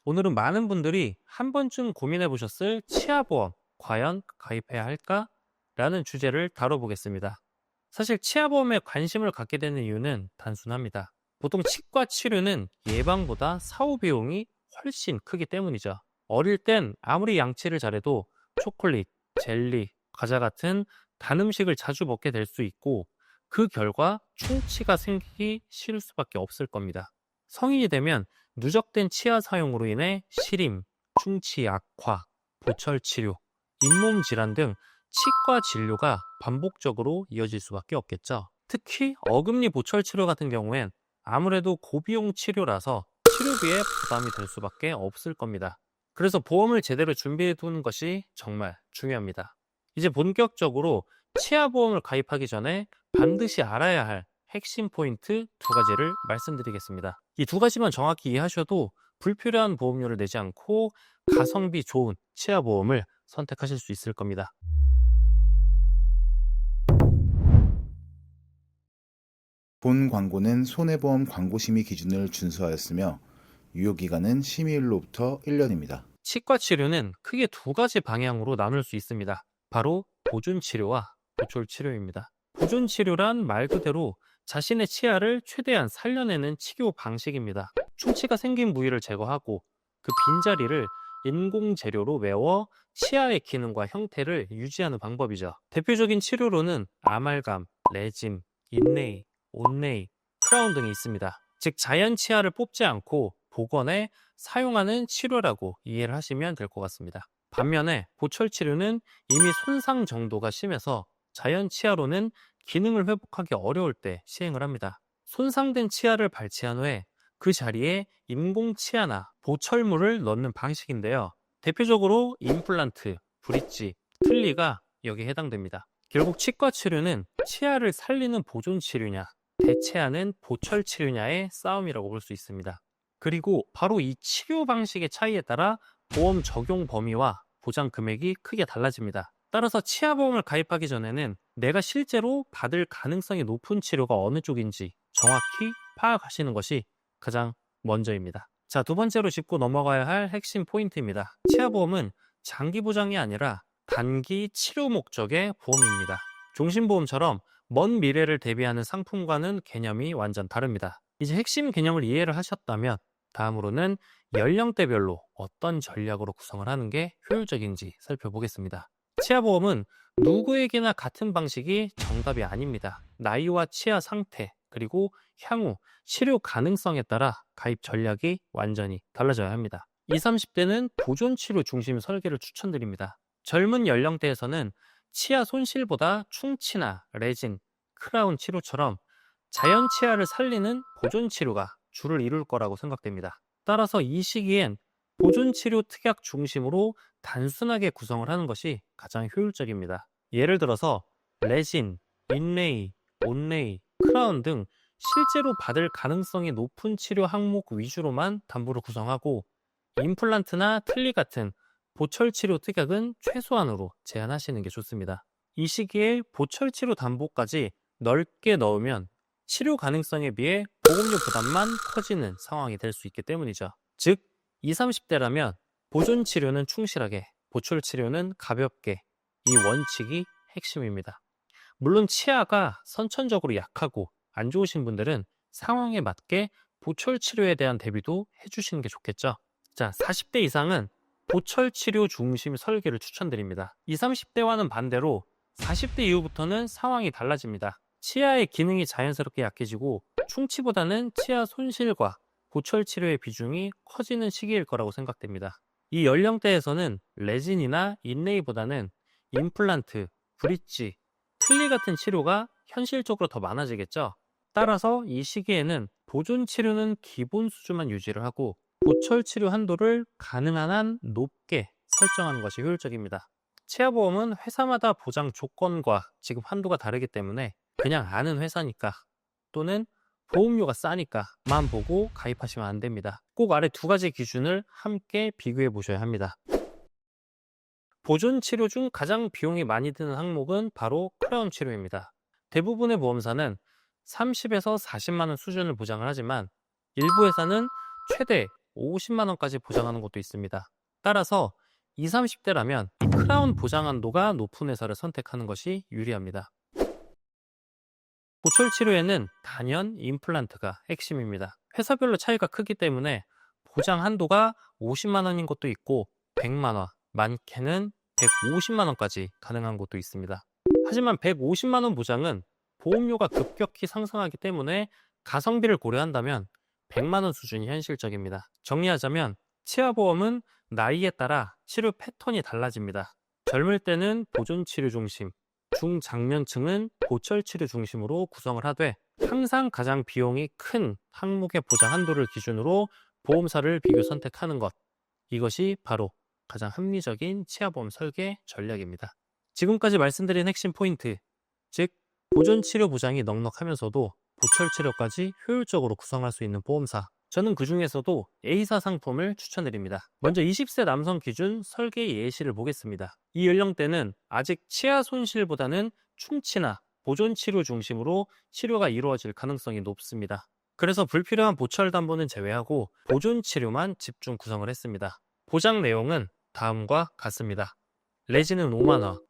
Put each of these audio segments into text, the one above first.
오늘은 많은 분들이 한 번쯤 고민해 보셨을 치아보험, 과연 가입해야 할까? 라는 주제를 다뤄보겠습니다. 사실 치아보험에 관심을 갖게 되는 이유는 단순합니다. 보통 치과 치료는 예방보다 사후 비용이 훨씬 크기 때문이죠. 어릴 땐 아무리 양치를 잘해도 초콜릿, 젤리, 과자 같은 단 음식을 자주 먹게 될 수 있고, 그 결과 충치가 생기기 쉬울 수밖에 없을 겁니다. 성인이 되면 누적된 치아 사용으로 인해 시림, 충치 악화, 보철 치료, 잇몸 질환 등 치과 진료가 반복적으로 이어질 수밖에 없겠죠. 특히 어금니 보철 치료 같은 경우엔 아무래도 고비용 치료라서 치료비에 부담이 될 수밖에 없을 겁니다. 그래서 보험을 제대로 준비해 두는 것이 정말 중요합니다. 이제 본격적으로 치아보험을 가입하기 전에 반드시 알아야 할 핵심 포인트 두 가지를 말씀드리겠습니다. 이 두 가지만 정확히 이해하셔도 불필요한 보험료를 내지 않고 가성비 좋은 치아보험을 선택하실 수 있을 겁니다. 본 광고는 손해보험 광고심의 기준을 준수하였으며 유효기간은 심의일로부터 1년입니다. 치과 치료는 크게 두 가지 방향으로 나눌 수 있습니다. 바로 보존 치료와 보철 치료입니다. 보존 치료란 말 그대로 자신의 치아를 최대한 살려내는 치료 방식입니다. 충치가 생긴 부위를 제거하고 그 빈자리를 인공 재료로 메워 치아의 기능과 형태를 유지하는 방법이죠. 대표적인 치료로는 아말감, 레진, 인레이, 온레이, 크라운 등이 있습니다. 즉 자연 치아를 뽑지 않고 복원해 사용하는 치료라고 이해를 하시면 될 것 같습니다. 반면에 보철 치료는 이미 손상 정도가 심해서 자연 치아로는 기능을 회복하기 어려울 때 시행을 합니다. 손상된 치아를 발치한 후에 그 자리에 인공 치아나 보철물을 넣는 방식인데요. 대표적으로 임플란트, 브릿지, 틀니가 여기에 해당됩니다. 결국 치과 치료는 치아를 살리는 보존 치료냐, 대체하는 보철 치료냐의 싸움이라고 볼 수 있습니다. 그리고 바로 이 치료 방식의 차이에 따라 보험 적용 범위와 보장 금액이 크게 달라집니다. 따라서 치아보험을 가입하기 전에는 내가 실제로 받을 가능성이 높은 치료가 어느 쪽인지 정확히 파악하시는 것이 가장 먼저입니다. 자, 두 번째로 짚고 넘어가야 할 핵심 포인트입니다. 치아보험은 장기 보장이 아니라 단기 치료 목적의 보험입니다. 종신보험처럼 먼 미래를 대비하는 상품과는 개념이 완전 다릅니다. 이제 핵심 개념을 이해를 하셨다면 다음으로는 연령대별로 어떤 전략으로 구성을 하는 게 효율적인지 살펴보겠습니다. 치아보험은 누구에게나 같은 방식이 정답이 아닙니다. 나이와 치아 상태, 그리고 향후 치료 가능성에 따라 가입 전략이 완전히 달라져야 합니다. 20, 30대는 보존 치료 중심 설계를 추천드립니다. 젊은 연령대에서는 치아 손실보다 충치나 레진, 크라운 치료처럼 자연 치아를 살리는 보존 치료가 주를 이룰 거라고 생각됩니다. 따라서 이 시기엔 보존 치료 특약 중심으로 단순하게 구성을 하는 것이 가장 효율적입니다. 예를 들어서 레진, 인레이, 온레이, 크라운 등 실제로 받을 가능성이 높은 치료 항목 위주로만 담보를 구성하고 임플란트나 틀니 같은 보철 치료 특약은 최소한으로 제한하시는 게 좋습니다. 이 시기에 보철 치료 담보까지 넓게 넣으면 치료 가능성에 비해 보험료 부담만 커지는 상황이 될 수 있기 때문이죠. 즉, 20, 30대라면 보존 치료는 충실하게, 보철 치료는 가볍게, 이 원칙이 핵심입니다. 물론 치아가 선천적으로 약하고 안 좋으신 분들은 상황에 맞게 보철 치료에 대한 대비도 해주시는 게 좋겠죠. 자, 40대 이상은 보철 치료 중심 설계를 추천드립니다. 20, 30대와는 반대로 40대 이후부터는 상황이 달라집니다. 치아의 기능이 자연스럽게 약해지고 충치보다는 치아 손실과 보철 치료의 비중이 커지는 시기일 거라고 생각됩니다. 이 연령대에서는 레진이나 인레이보다는 임플란트, 브릿지, 틀니 같은 치료가 현실적으로 더 많아지겠죠. 따라서 이 시기에는 보존 치료는 기본 수준만 유지를 하고 보철 치료 한도를 가능한 한 높게 설정하는 것이 효율적입니다. 치아보험은 회사마다 보장 조건과 지급 한도가 다르기 때문에 그냥 아는 회사니까 또는 보험료가 싸니까만 보고 가입하시면 안 됩니다. 꼭 아래 두 가지 기준을 함께 비교해 보셔야 합니다. 보존 치료 중 가장 비용이 많이 드는 항목은 바로 크라운 치료입니다. 대부분의 보험사는 30에서 40만 원 수준을 보장을 하지만 일부 회사는 최대 50만 원까지 보장하는 것도 있습니다. 따라서 20, 30대라면 크라운 보장 한도가 높은 회사를 선택하는 것이 유리합니다. 보철 치료에는 단연 임플란트가 핵심입니다. 회사별로 차이가 크기 때문에 보장 한도가 50만 원인 것도 있고 100만 원, 많게는 150만 원까지 가능한 것도 있습니다. 하지만 150만 원 보장은 보험료가 급격히 상승하기 때문에 가성비를 고려한다면 100만 원 수준이 현실적입니다. 정리하자면 치아보험은 나이에 따라 치료 패턴이 달라집니다. 젊을 때는 보존치료 중심, 중장년층은 보철치료 중심으로 구성을 하되 항상 가장 비용이 큰 항목의 보장 한도를 기준으로 보험사를 비교 선택하는 것, 이것이 바로 가장 합리적인 치아보험 설계 전략입니다. 지금까지 말씀드린 핵심 포인트, 즉 보존치료 보장이 넉넉하면서도 보철치료까지 효율적으로 구성할 수 있는 보험사, 저는 그 중에서도 A사 상품을 추천드립니다. 먼저 20세 남성 기준 설계 예시를 보겠습니다. 이 연령대는 아직 치아 손실보다는 충치나 보존치료 중심으로 치료가 이루어질 가능성이 높습니다. 그래서 불필요한 보철 담보는 제외하고 보존치료만 집중 구성을 했습니다. 보장 내용은 다음과 같습니다. 레진은 5만원,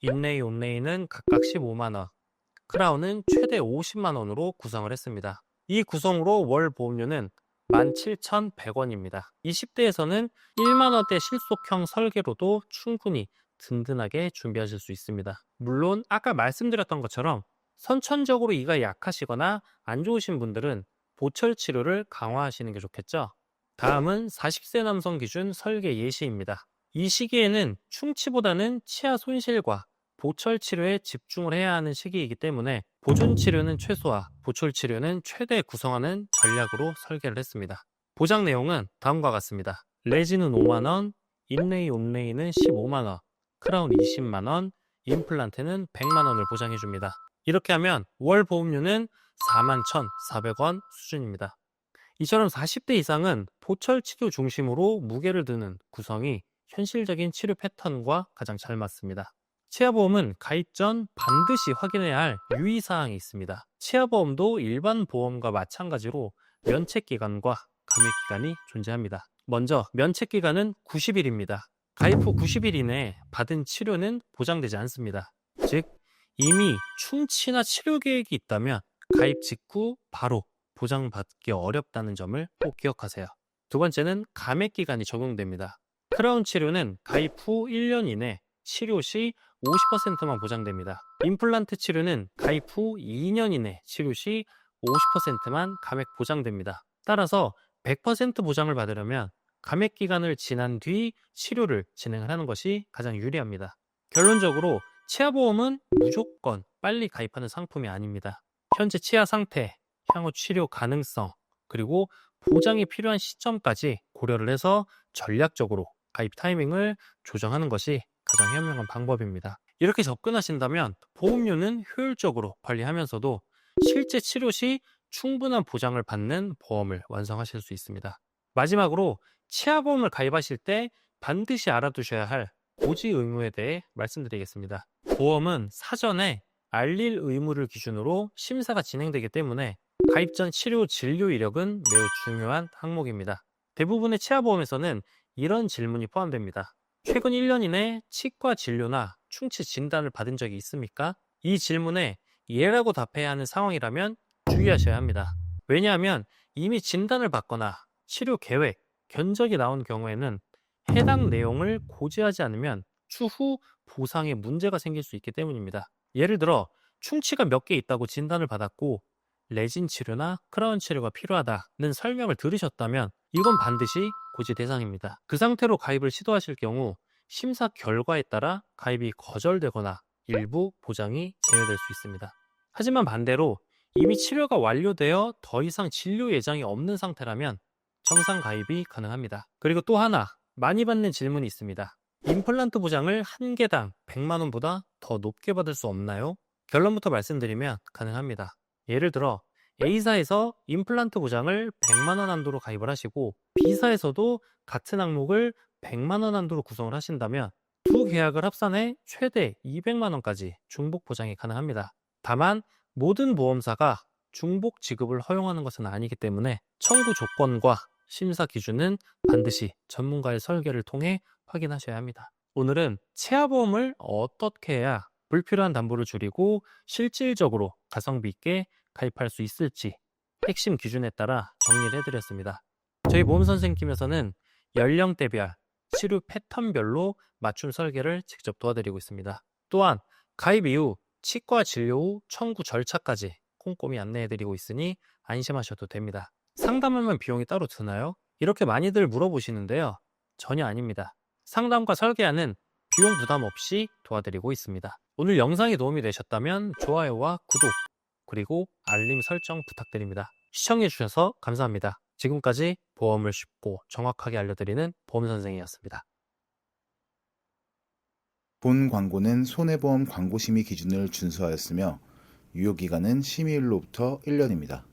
인레이 온레이는 각각 15만원, 크라운은 최대 50만원으로 구성을 했습니다. 이 구성으로 월 보험료는 17,100원입니다. 20대에서는 1만원대 실속형 설계로도 충분히 든든하게 준비하실 수 있습니다. 물론 아까 말씀드렸던 것처럼 선천적으로 이가 약하시거나 안 좋으신 분들은 보철 치료를 강화하시는 게 좋겠죠. 다음은 40세 남성 기준 설계 예시입니다. 이 시기에는 충치보다는 치아 손실과 보철 치료에 집중을 해야 하는 시기이기 때문에 보존 치료는 최소화, 보철 치료는 최대 구성하는 전략으로 설계를 했습니다. 보장 내용은 다음과 같습니다. 레진은 5만원, 인레이 온레이는 15만원, 크라운 20만원, 임플란트는 100만원을 보장해줍니다. 이렇게 하면 월 보험료는 41,400원 수준입니다. 이처럼 40대 이상은 보철 치료 중심으로 무게를 드는 구성이 현실적인 치료 패턴과 가장 잘 맞습니다. 치아보험은 가입 전 반드시 확인해야 할 유의사항이 있습니다. 치아보험도 일반 보험과 마찬가지로 면책기간과 감액기간이 존재합니다. 먼저 면책기간은 90일입니다. 가입 후 90일 이내에 받은 치료는 보장되지 않습니다. 즉 이미 충치나 치료 계획이 있다면 가입 직후 바로 보장받기 어렵다는 점을 꼭 기억하세요. 두 번째는 감액기간이 적용됩니다. 크라운 치료는 가입 후 1년 이내 치료 시 50%만 보장됩니다. 임플란트 치료는 가입 후 2년 이내 치료 시 50%만 감액 보장됩니다. 따라서 100% 보장을 받으려면 감액 기간을 지난 뒤 치료를 진행을 하는 것이 가장 유리합니다. 결론적으로 치아보험은 무조건 빨리 가입하는 상품이 아닙니다. 현재 치아 상태, 향후 치료 가능성, 그리고 보장이 필요한 시점까지 고려를 해서 전략적으로 가입 타이밍을 조정하는 것이 가장 현명한 방법입니다. 이렇게 접근하신다면 보험료는 효율적으로 관리하면서도 실제 치료 시 충분한 보장을 받는 보험을 완성하실 수 있습니다. 마지막으로 치아보험을 가입하실 때 반드시 알아두셔야 할 고지 의무에 대해 말씀드리겠습니다. 보험은 사전에 알릴 의무를 기준으로 심사가 진행되기 때문에 가입 전 치료 진료 이력은 매우 중요한 항목입니다. 대부분의 치아보험에서는 이런 질문이 포함됩니다. 최근 1년 이내 치과 진료나 충치 진단을 받은 적이 있습니까? 이 질문에 예라고 답해야 하는 상황이라면 주의하셔야 합니다. 왜냐하면 이미 진단을 받거나 치료 계획, 견적이 나온 경우에는 해당 내용을 고지하지 않으면 추후 보상에 문제가 생길 수 있기 때문입니다. 예를 들어 충치가 몇 개 있다고 진단을 받았고 레진 치료나 크라운 치료가 필요하다는 설명을 들으셨다면 이건 반드시 고지 대상입니다. 그 상태로 가입을 시도하실 경우 심사 결과에 따라 가입이 거절되거나 일부 보장이 제외될 수 있습니다. 하지만 반대로 이미 치료가 완료되어 더 이상 진료 예정이 없는 상태라면 정상 가입이 가능합니다. 그리고 또 하나 많이 받는 질문이 있습니다. 임플란트 보장을 한 개당 100만 원보다 더 높게 받을 수 없나요? 결론부터 말씀드리면 가능합니다. 예를 들어 A사에서 임플란트 보장을 100만 원 한도로 가입을 하시고 B사에서도 같은 항목을 100만 원 한도로 구성을 하신다면 두 계약을 합산해 최대 200만 원까지 중복 보장이 가능합니다. 다만 모든 보험사가 중복 지급을 허용하는 것은 아니기 때문에 청구 조건과 심사 기준은 반드시 전문가의 설계를 통해 확인하셔야 합니다. 오늘은 치아보험을 어떻게 해야 불필요한 담보를 줄이고 실질적으로 가성비 있게 가입할 수 있을지 핵심 기준에 따라 정리를 해드렸습니다. 저희 보험 선생님께서는 연령대별, 치료 패턴별로 맞춤 설계를 직접 도와드리고 있습니다. 또한 가입 이후 치과 진료 후 청구 절차까지 꼼꼼히 안내해드리고 있으니 안심하셔도 됩니다. 상담하면 비용이 따로 드나요? 이렇게 많이들 물어보시는데요. 전혀 아닙니다. 상담과 설계하는 비용 부담 없이 도와드리고 있습니다. 오늘 영상이 도움이 되셨다면 좋아요와 구독, 그리고 알림 설정 부탁드립니다. 시청해주셔서 감사합니다. 지금까지 보험을 쉽고 정확하게 알려드리는 보험선생이었습니다. 본 광고는 손해보험 광고심의 기준을 준수하였으며 유효기간은 심의일로부터 1년입니다.